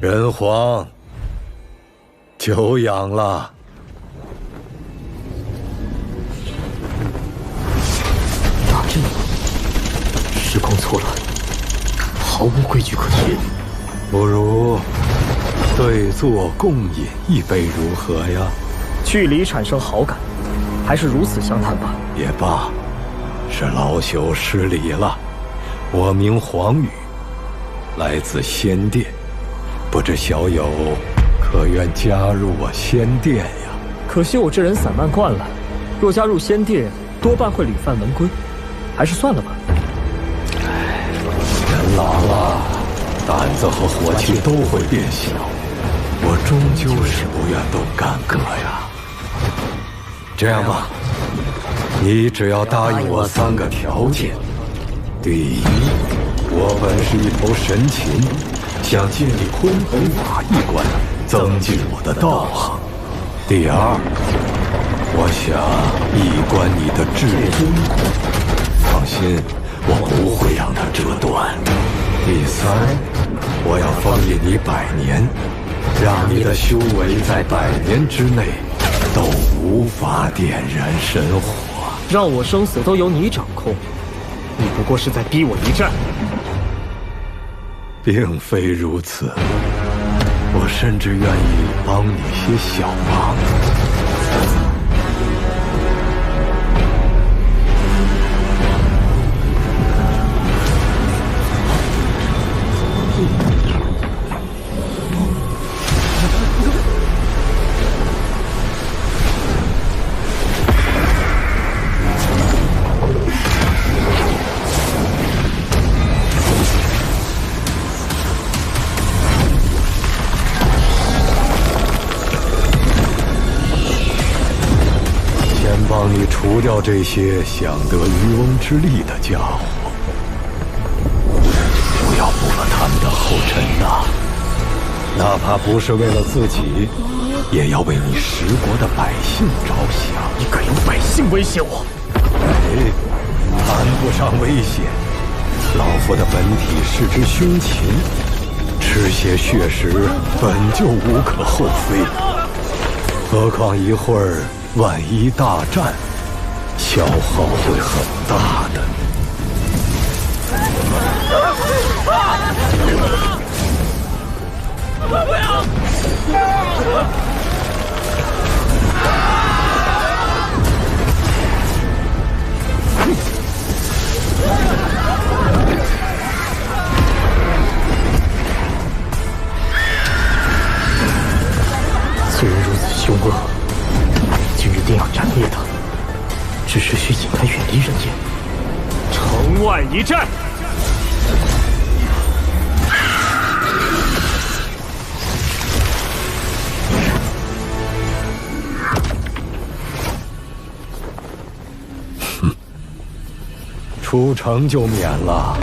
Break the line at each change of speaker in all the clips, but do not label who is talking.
人皇，久仰了。
大阵了，时空错乱，毫无规矩可循。
不如对坐共饮一杯如何呀？
距离产生好感，还是如此相谈吧。
也罢，是老朽失礼了。我名黄宇，来自仙殿，不知小友可愿加入我仙殿呀？
可惜我这人散漫惯了，若加入仙殿，多半会屡犯门规，还是算了吧。
人老了，胆子和火气都会变小，我终究是不愿动干戈呀。这样吧，你只要答应我3个条件。第一，我本是一头神禽，想借你鲲鹏马一关，增进我的道行。第二，我想一观你的至尊骨，放心，我不会让它折断。第三，我要封印你100年，让你的修为在100年之内都无法点燃神火。
让我生死都由你掌控，你不过是在逼我一战。
并非如此，我甚至愿意帮你些小忙。帮你除掉这些想得渔翁之利的家伙，不要步了他们的后尘呐！哪怕不是为了自己，也要为你十国的百姓着想。
你敢用百姓威胁我？
哎，谈不上威胁。老夫的本体是只凶禽，吃些血食本就无可厚非，何况一会儿万一大战，消耗会很大的。
不要！
虽然如此凶恶，今日定要斩灭他。只是需引他远离人烟。城外一战。
出城就免了。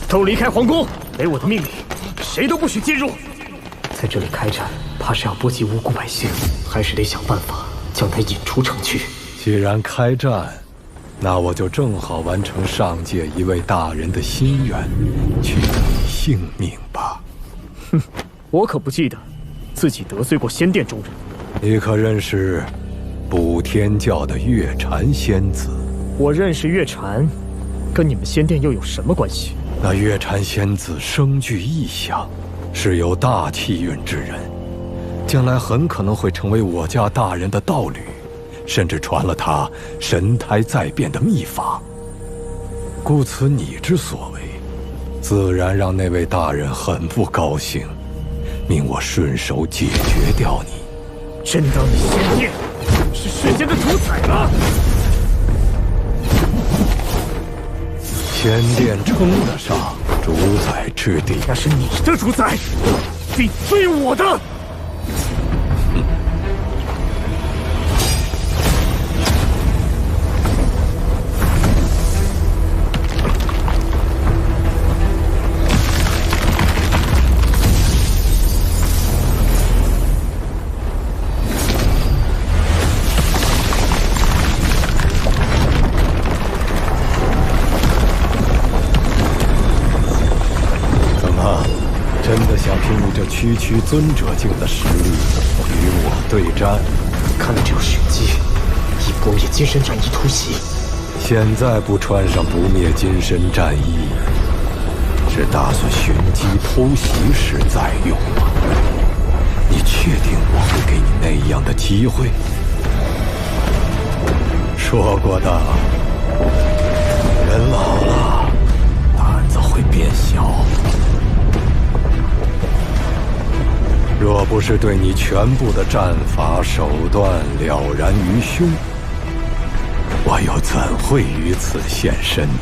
都离开皇宫！给我的命令，谁都不许进入。在这里开战，怕是要波及无辜百姓，还是得想办法将他引出城去。
既然开战，那我就正好完成上界一位大人的心愿，取你性命吧。
哼，我可不记得自己得罪过仙殿中人。
你可认识补天教的月禅仙子？
我认识月禅，跟你们仙殿又有什么关系？
那月禅仙子声具异象，是有大气运之人，将来很可能会成为我家大人的道侣，甚至传了他神胎再变的秘法。故此你之所为，自然让那位大人很不高兴，命我顺手解决掉你。
真当你仙殿是世间的主宰吗？
仙殿称得上主宰之地，
那是你的主宰，并非我的。
凭你这区区尊者境的实力与我对战？
看来只有寻机，以不灭金身战衣突袭。
现在不穿上不灭金身战衣，是打算寻机偷袭时再用吗？你确定我会给你那样的机会？说过的，人老了，胆子会变小。若不是对你全部的战法手段了然于胸，我又怎会于此现身呢？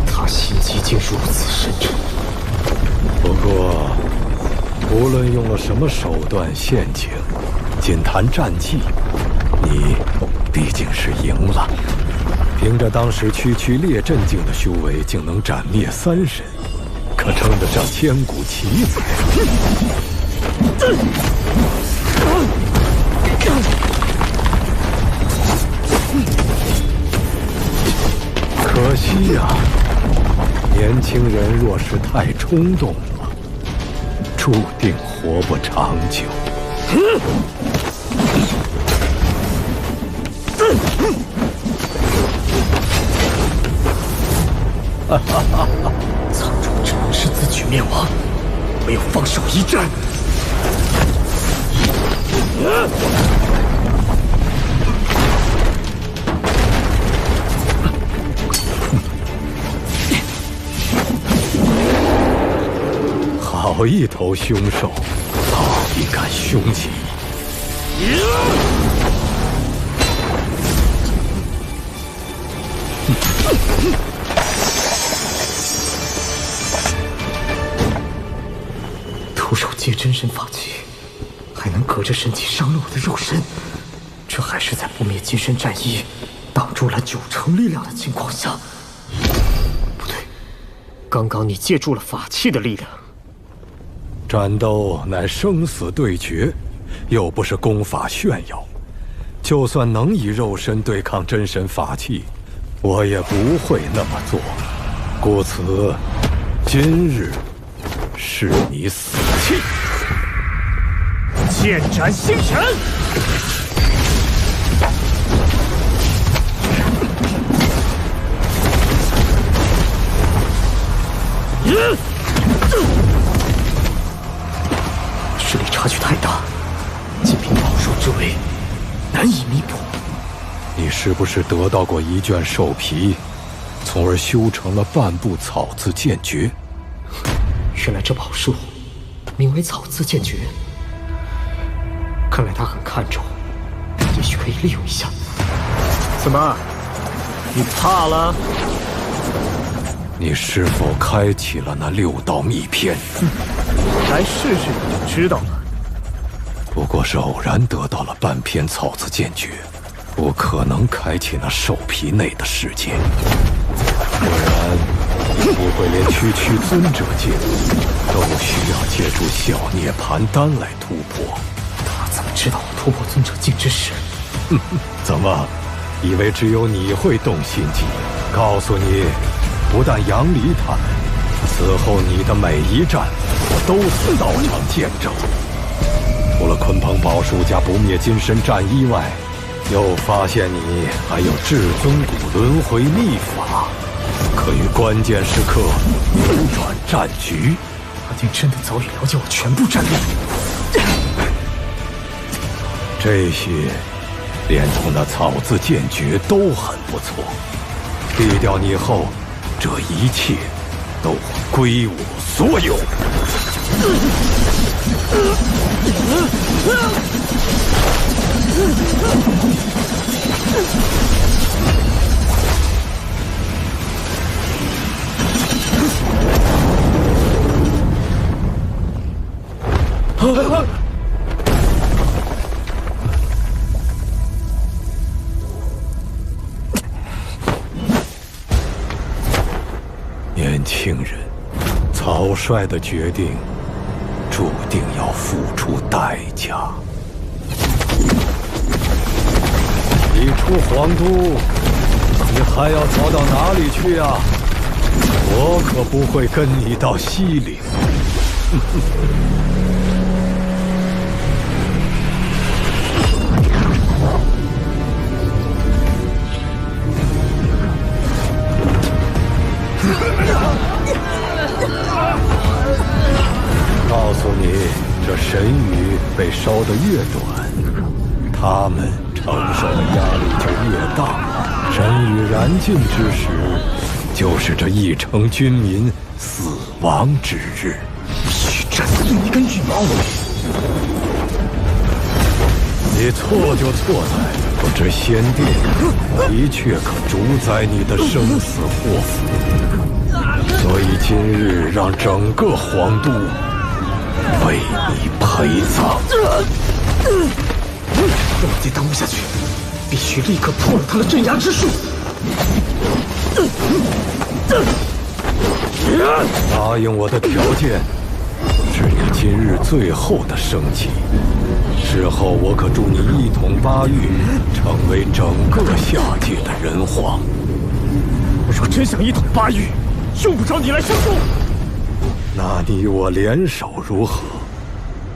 他心机竟如此深沉。
不过，无论用了什么手段陷阱，仅谈战绩，你毕竟是赢了。凭着当时区区列阵境的修为，竟能斩灭3神，可称得上千古奇才。可惜呀，年轻人若是太冲动了，注定活不长久。
苍穹只能是自取灭亡，没有放手一战。
好一头凶兽，好一杆凶戟！
徒手接真身法器，还能隔着身体伤了我的肉身，这还是在不灭金身战衣挡住了90%力量的情况下。不对，刚刚你借助了法器的力量。
战斗乃生死对决，又不是功法炫耀。就算能以肉身对抗真神法器，我也不会那么做。故此，今日是你死期。
剑斩星辰！实力差距太大，仅凭宝术之威，难以弥补。
你是不是得到过一卷兽皮，从而修成了半部草字剑诀？
原来这宝术名为草字剑诀，看来他很看重，也许可以利用一下。怎么，你怕了？
你是否开启了那6道秘篇？
来试试你就知道了。
不过是偶然得到了半篇草字剑诀，不可能开启那兽皮内的世界。不然，不会连区区尊者境都需要借助小涅槃丹来突破。
他怎么知道我突破尊者境之事？
怎么，以为只有你会动心机？告诉你，不但杨离他们，此后你的每一战，我都是到场见证。除了鲲鹏宝术加不灭金身战衣外，又发现你还有至尊骨轮回秘法，可于关键时刻扭转战局。
他竟真的早已了解我全部战力。
这些连同那草字剑诀都很不错，毙掉你后，这一切都会归我所有。年轻人，草率的决定注定要付出代价。你出皇都，你还要逃到哪里去呀？我可不会跟你到西岭。告诉你，这神域被烧得越短，他们承受的压力就越大。神域燃尽之时，就是这一城军民死亡之日。
去斩碎你根羽毛！
你错就错在这仙殿的确可主宰你的生死祸福，所以今日让整个皇都为你陪葬。
不能再耽误下去，必须立刻破了他的镇压之术。
答应我的条件，是你今日最后的升级。事后我可助你一统八域，成为整个下界的人皇。
我若真想一统八域，用不着你来相助。
那你我联手如何？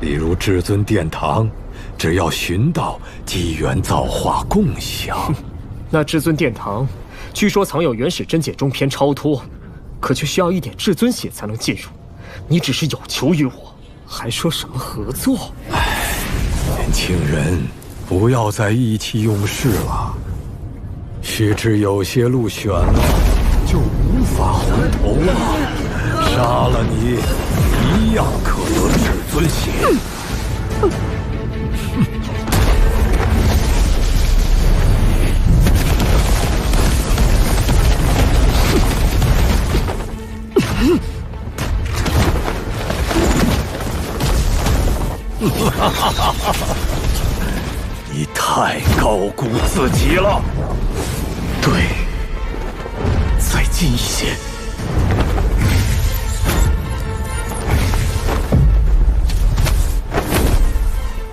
例如至尊殿堂，只要寻到机缘造化共享。
那至尊殿堂，据说藏有原始真解中篇超脱，可却需要一点至尊血才能进入。你只是有求于我，还说什么合作？
年轻人，不要再意气用事了。须知有些路选了，就无法回头了。杀了你，一样可得至尊血。你太高估自己了。
对，再近一些。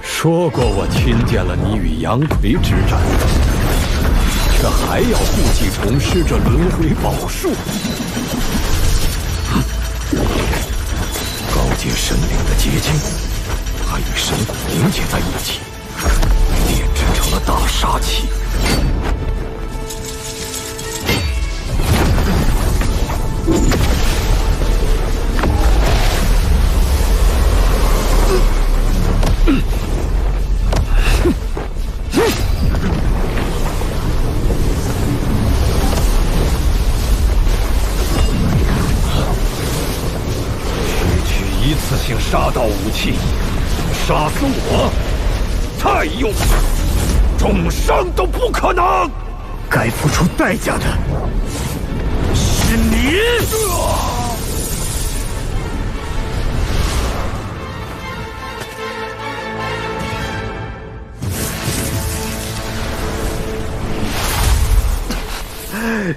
说过我亲见了你与杨奎之战，却还要故技重施这轮回宝术。高阶神灵的结晶，还与神骨凝结在一起，炼制成了大杀器。一次性杀到武器，杀死我，再用，重伤都不可能。
该付出代价的是你。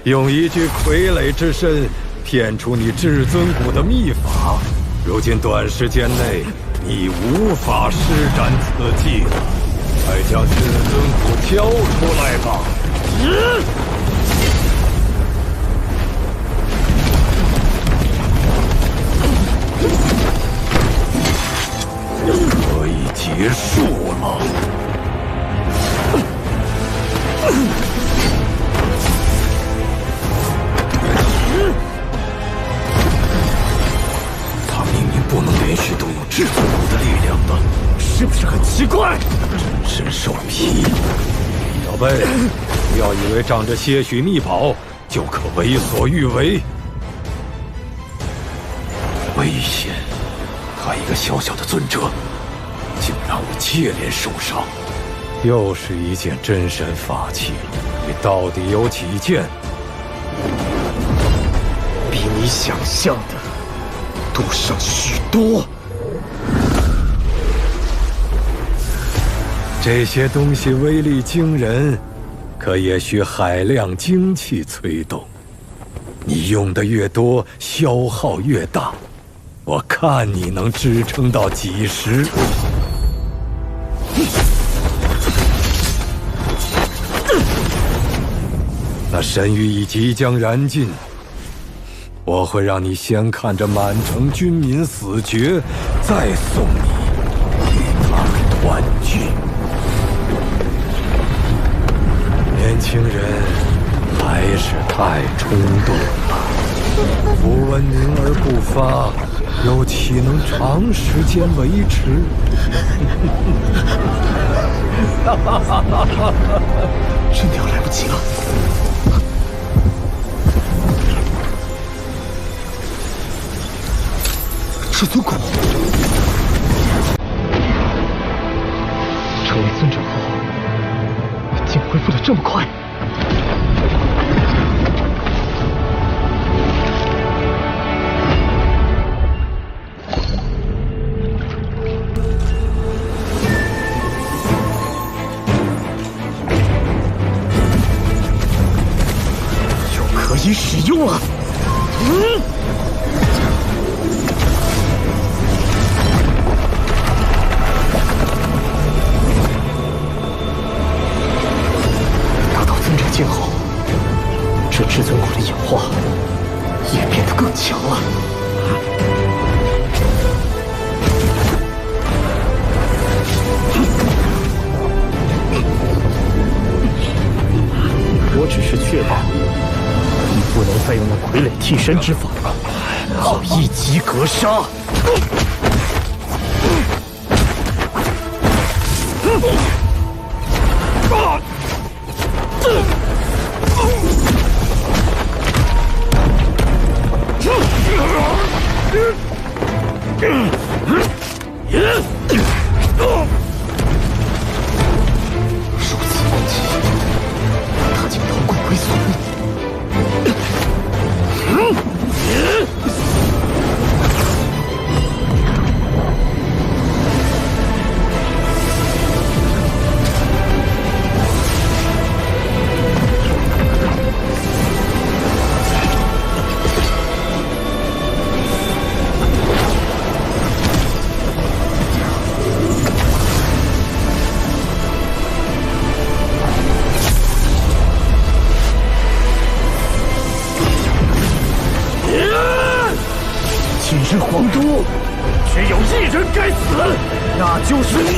用一具傀儡之身骗出你至尊骨的秘法。如今短时间内，你无法施展此技了。快将至尊骨交出来吧！可以结束了。不能连续动用至尊骨的力量的，
是不是很奇怪？
真身兽皮，小贝，不要以为仗着些许秘宝就可为所欲为。危险！他一个小小的尊者，竟让我接连受伤。又是一件真神法器，你到底有几件？
比你想象的多上许多。
这些东西威力惊人，可也需海量精气催动。你用的越多，消耗越大。我看你能支撑到几时？那神域已即将燃尽，我会让你先看着满城军民死绝，再送你与他们团聚。年轻人还是太冲动了，不闻宁而不发，又岂能长时间维持？
真的要来不及了。至尊骨成为尊者后，竟恢复的这么快。又可以使用了。剑后，这至尊骨的演化也变得更强了。我只是确保你不能再用那傀儡替身之法，好一击格杀。如此攻击，他竟头骨归损。今日皇都只有一人该死，那就是你！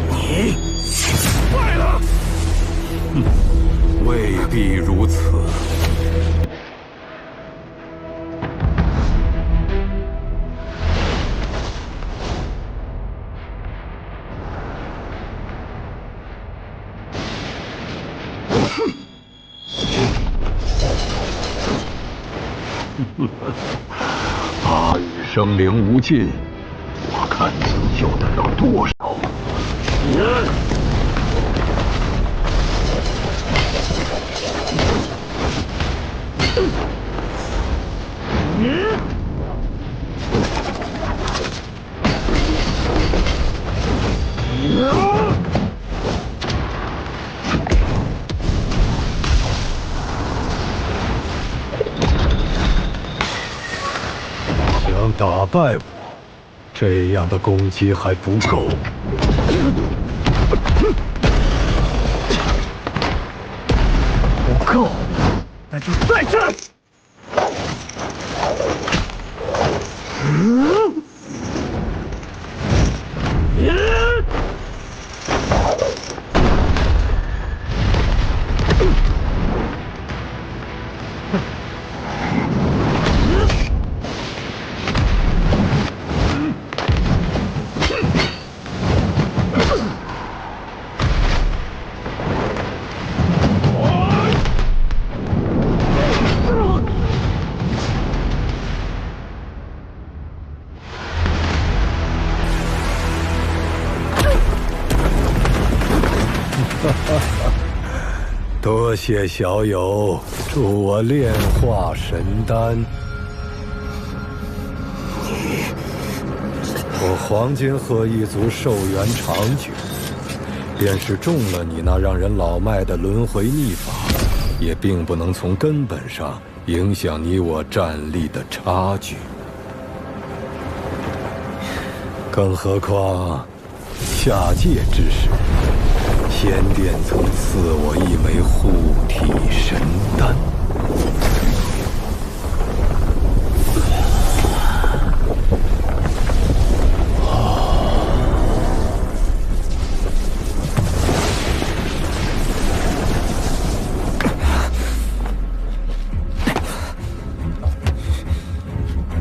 你败了！
未必如此。阿羽生灵无尽，我看你救得了多少？想打败我，这样的攻击还不够。
不够，那就再战！
多谢小友助我炼化神丹。我黄金鹤一族寿元长久，便是中了你那让人老迈的轮回秘法，也并不能从根本上影响你我战力的差距。更何况，下界之时，仙殿曾赐我一枚护体神丹。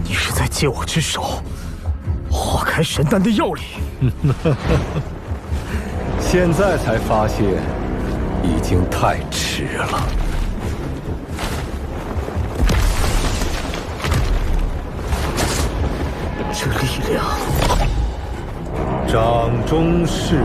你是在借我之手，化开神丹的药力。
现在才发现，已经太迟了。
这力量，
掌中世界。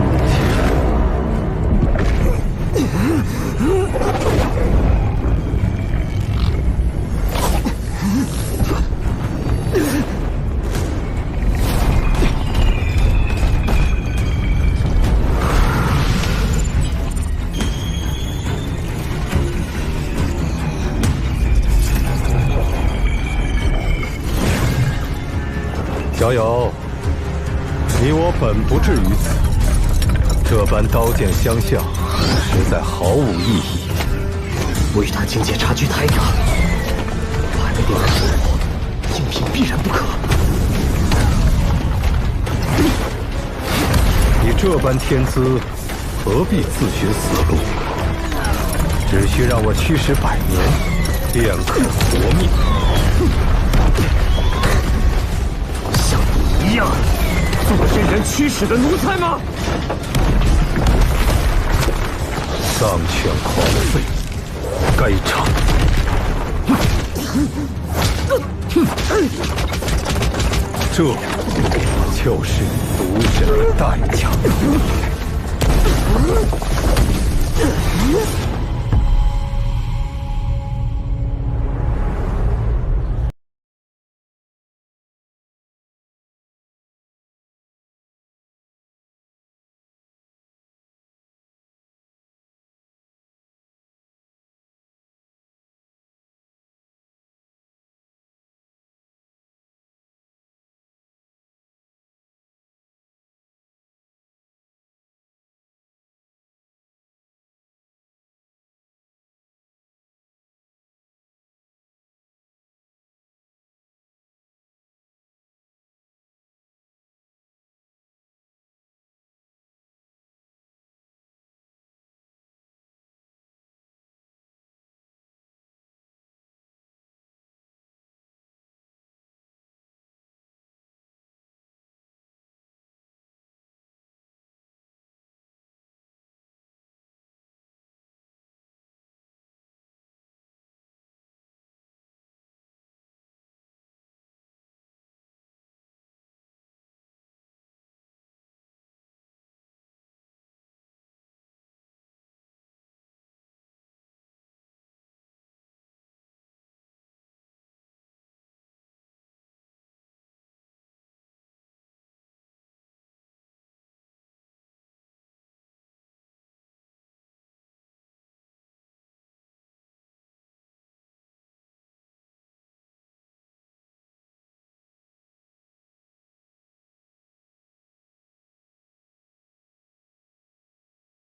小友，你我本不至于此，这般刀剑相向，实在毫无意义。
我与他境界差距太大，还没练出我，硬拼必然不可。
你这般天资，何必自寻死路？只需让我驱使100年，便可活命。
像你一样，做任人驱使的奴才吗？
丧权狂废，该偿。这就是你毒神的代价。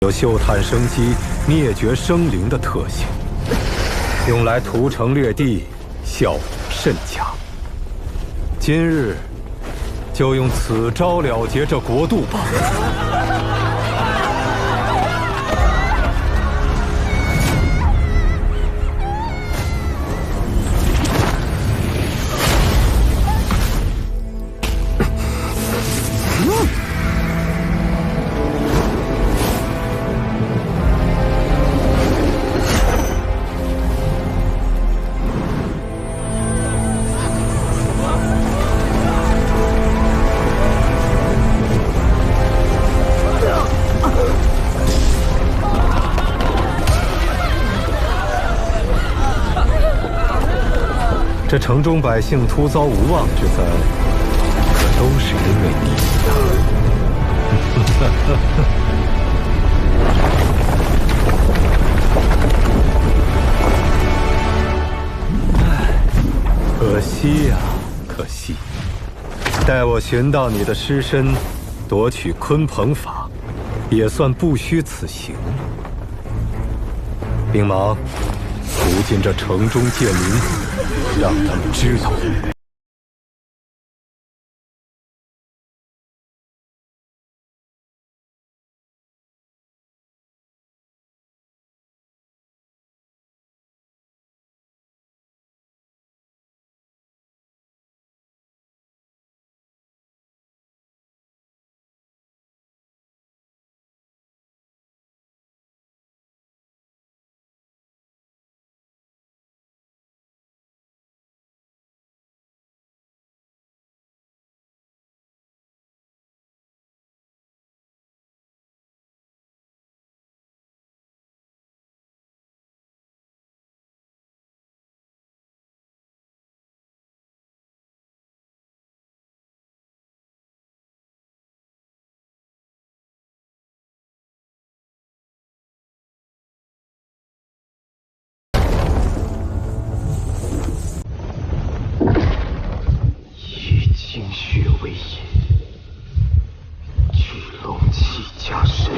有嗅探生机、灭绝生灵的特性，用来屠城掠地，效果甚佳。今日就用此招了结这国度吧。这城中百姓突遭无妄之灾，可都是因为你呀！惜呀，可惜！待我寻到你的尸身，夺取鲲鹏法，也算不虚此行了。兵芒，途经这城中贱民，让他们知道。
精血为引，聚龙气加身。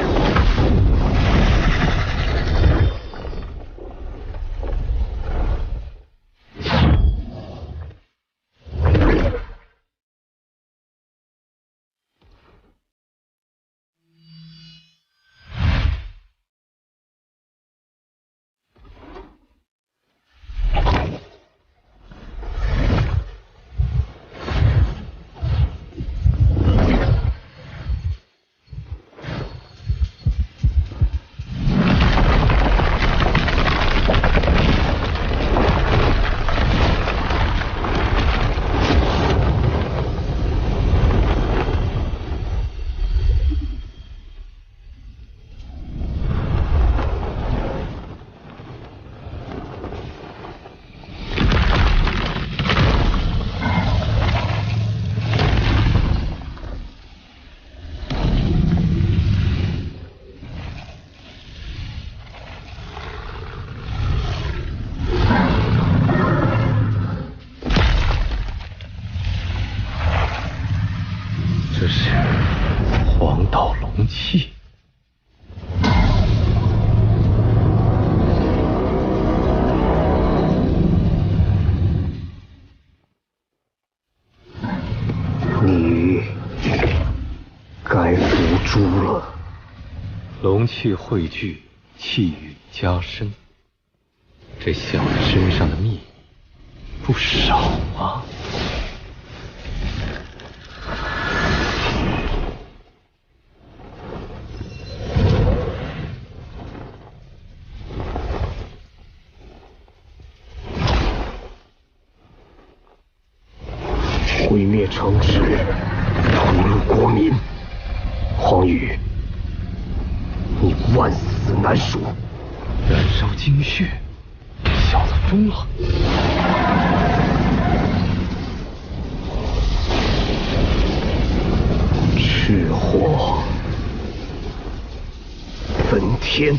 这是黄道龙气。
你该伏诛了。
龙气汇聚，气运加深。这小子身上的秘密不少啊。
毁灭城池，屠戮国民，黄羽，你万死难赎。
燃烧精血，小子疯了！
赤火焚天。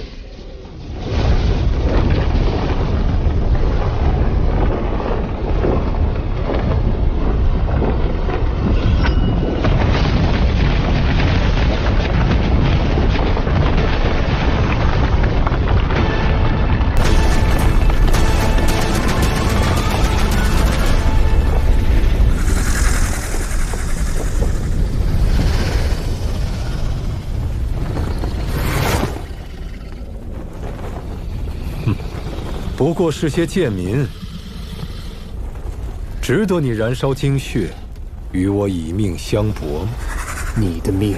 不过是些贱民，值得你燃烧精血，与我以命相搏吗？
你的命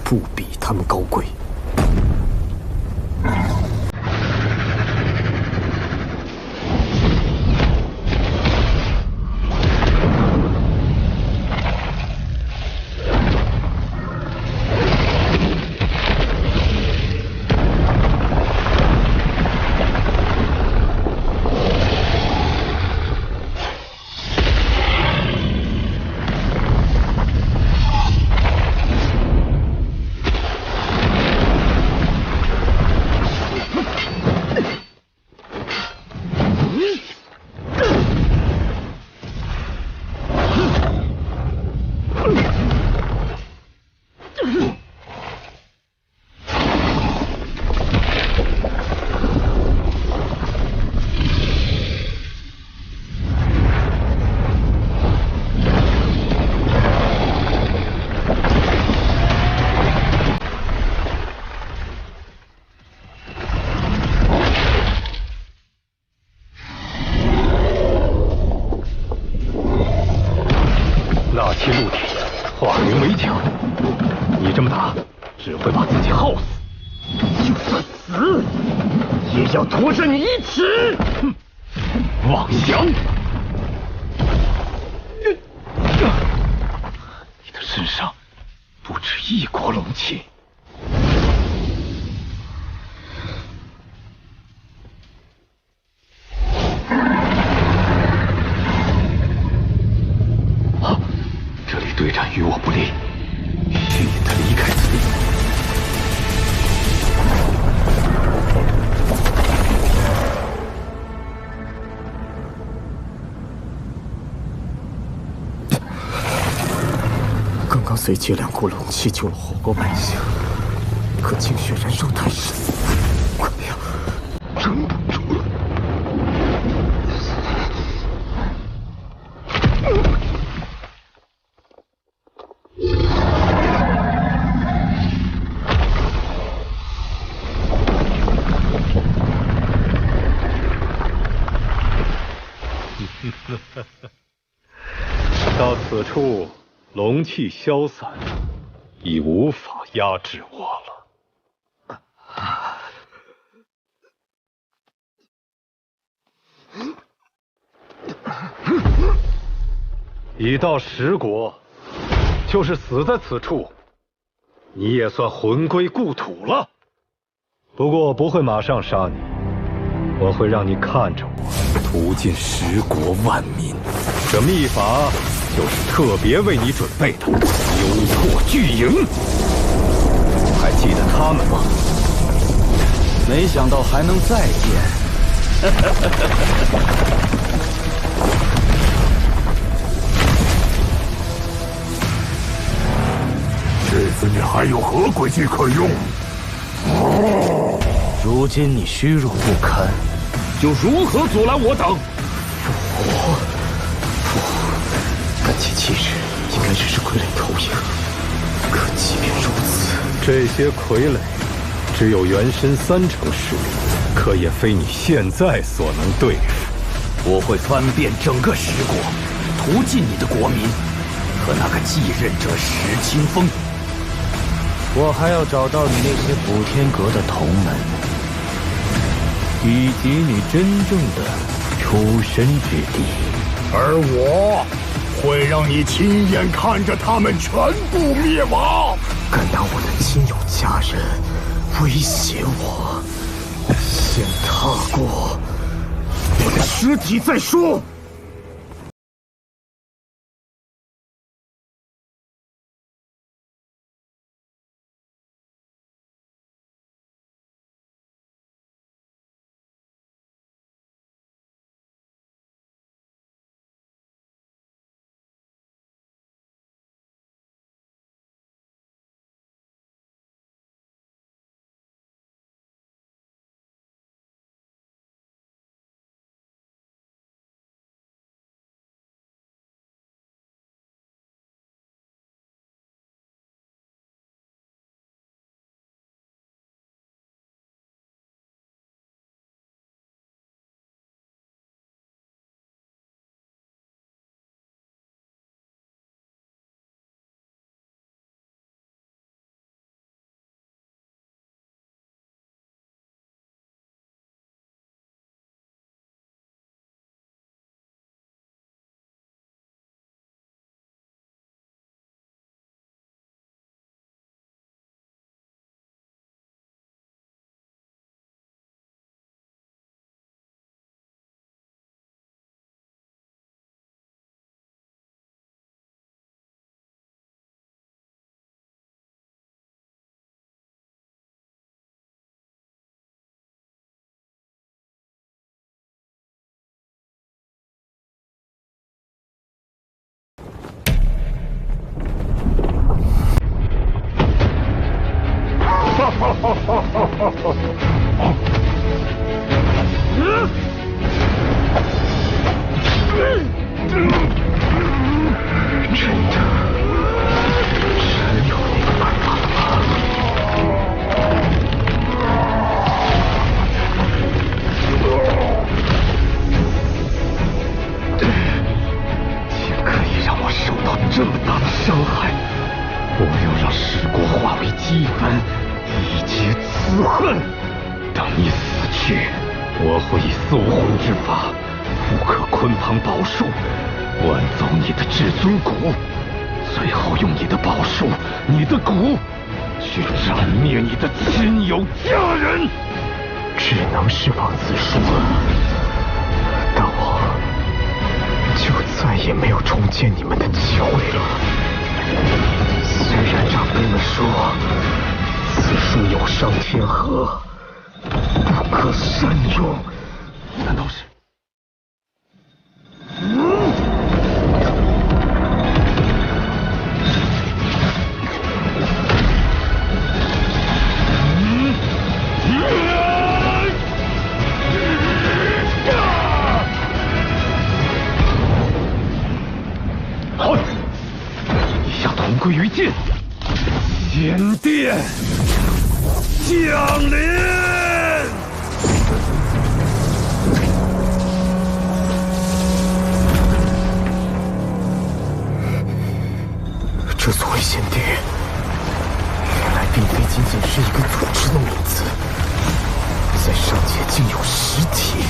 不比他们高贵。
其陆地，化云为墙。你这么打，只会把自己耗死。
就算死，也要驮着你一起！
哼，妄想！你的身上不止一国龙气。这里对战与我不利，迅引他离开此地。
刚刚随借2股龙气救了火国百姓，可精血燃烧太深，快呀，撑不住了。
到此处，龙气消散，已无法压制我了。已到10国，就是死在此处，你也算魂归故土了。不过我不会马上杀你，我会让你看着我屠尽10国万民。这秘法就是特别为你准备的幽魄巨营。还记得他们吗？
没想到还能再见。
这次你还有何诡计可用？
如今你虚弱不堪，又如何阻拦我等？
感其气势，应该只是傀儡投影。可即便如此，
这些傀儡只有原身30%实力，可也非你现在所能对付。
我会翻遍整个10国，屠尽你的国民和那个继任者石清风。我还要找到你那些补天阁的同门，以及你真正的出身之地。
而我会让你亲眼看着他们全部灭亡。
敢拿我的亲友家人威胁我，先踏过我的尸体再说。
积愤，以解此恨。等你死去，我会以搜魂之法复刻鲲鹏宝术，挽走你的至尊骨，最后用你的宝术、你的骨去斩灭你的亲友家人。
只能释放此术了，但我就再也没有重见你们的机会了。虽然长辈们说此术有伤天和，不可善用，
难道是？好，以下同归于尽。仙殿降临。
这所谓仙殿，原来并非仅仅是一个组织的名字，在上界竟有实体。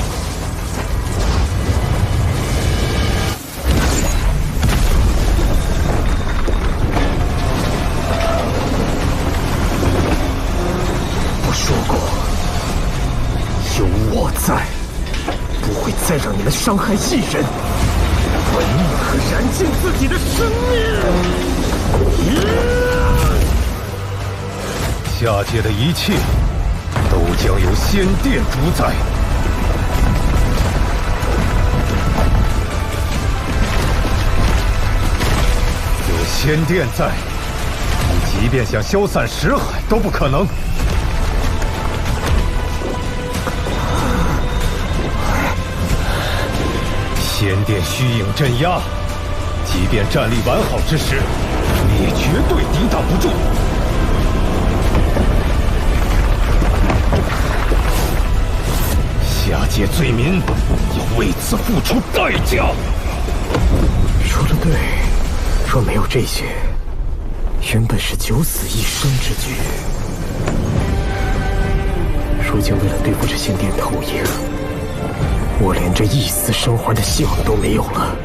我说过，有我在，不会再让你们伤害艺人，玩命和燃尽自己的生命。
下界的一切都将由仙殿主宰。有仙殿在，你即便想消散识海都不可能。仙殿虚影镇压，即便战力完好之时，你也绝对抵挡不住。下界罪民要为此付出代价。
说得对，若没有这些，原本是九死一生之局。如今为了对付这仙殿投影，我连这一丝生还的希望都没有了，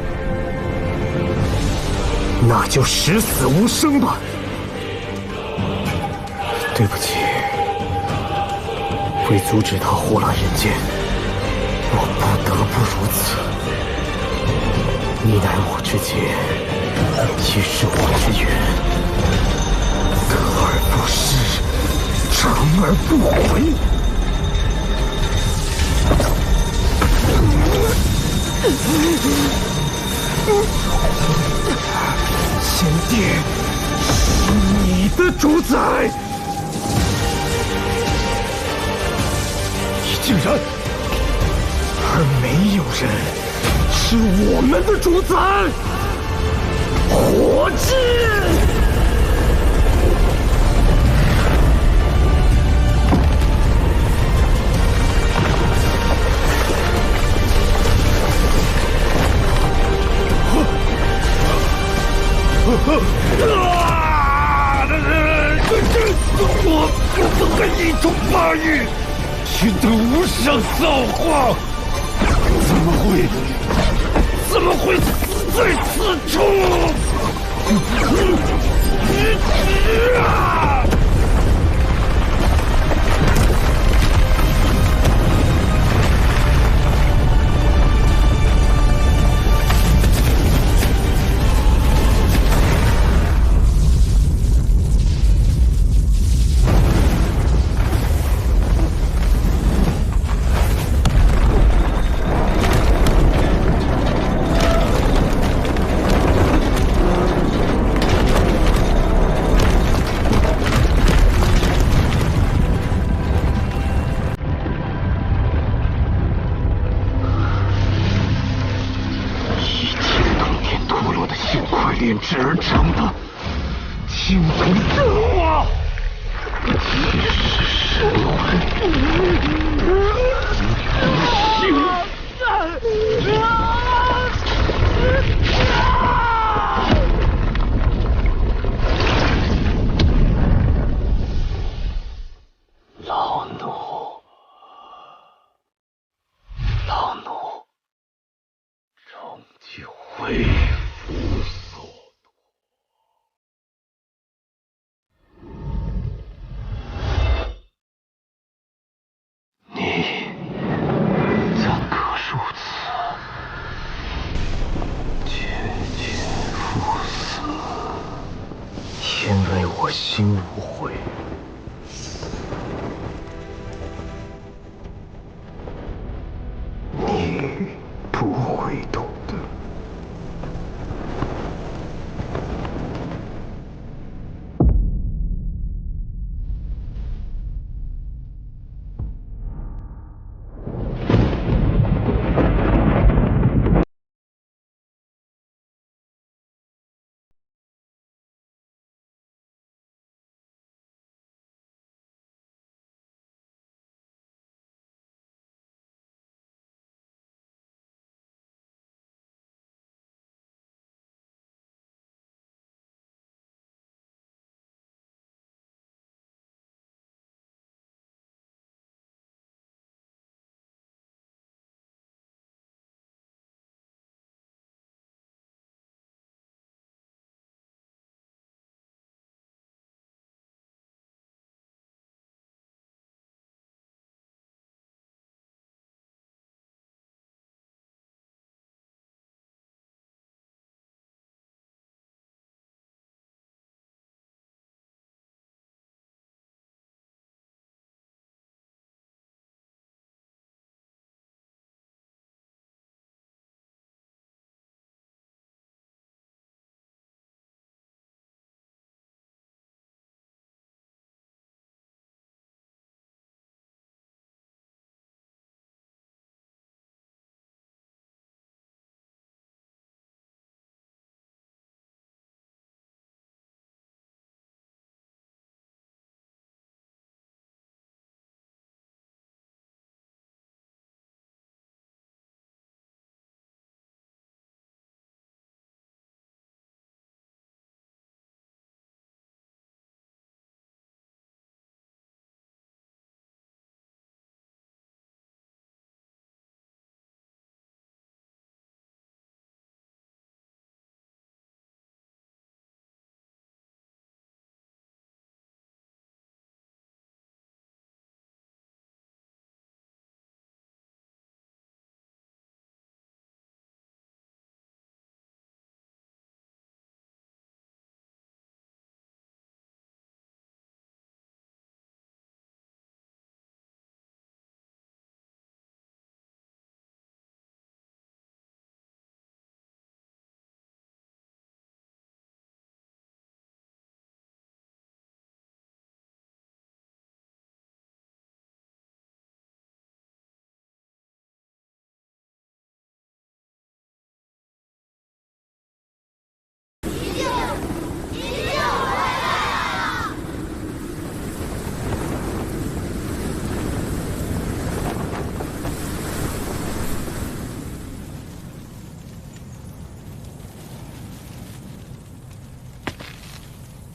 那就十死无生吧。对不起，为阻止他祸乱人间，我不得不如此。你乃我之间，亦是我之缘，得而不失，长而不悔。仙殿是你的主宰，
你竟然！
而没有人是我们的主宰。火炬！
我不该一统八域，寻得无上造化，怎么会死在此处？炼制而成的青铜真瓦，其实神魂为父所夺。你怎可如此渐渐赴死？
因为我心无悔。你不会懂的。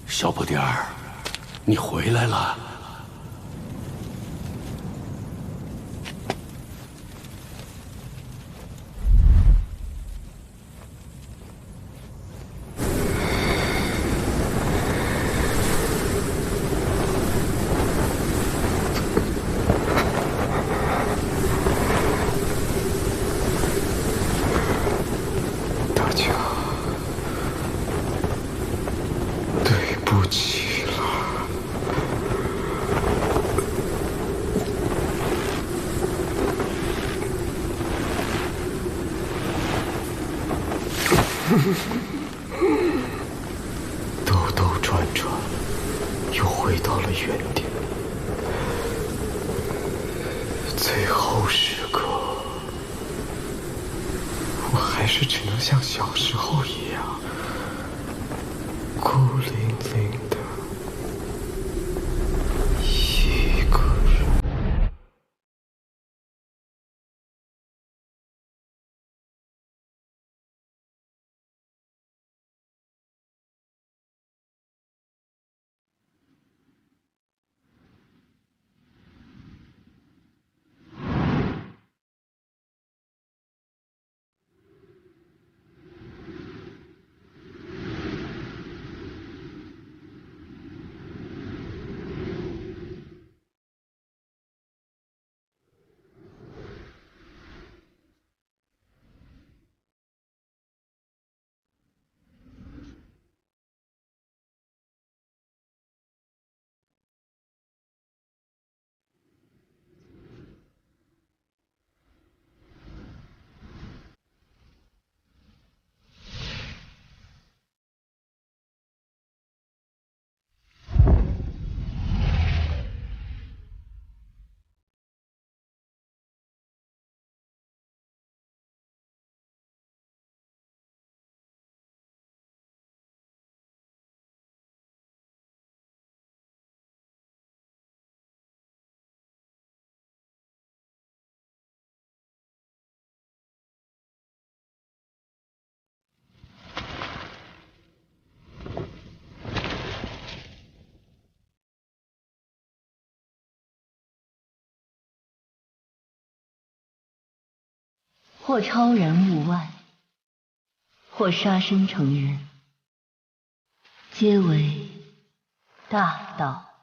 小不点儿，你回来了。
大家，对不起了。兜兜转转，又回到了原点。最后时刻，我还是只能像小时候一样，孤零零的一个人。
或超然物外，或杀身成仁，皆为大道。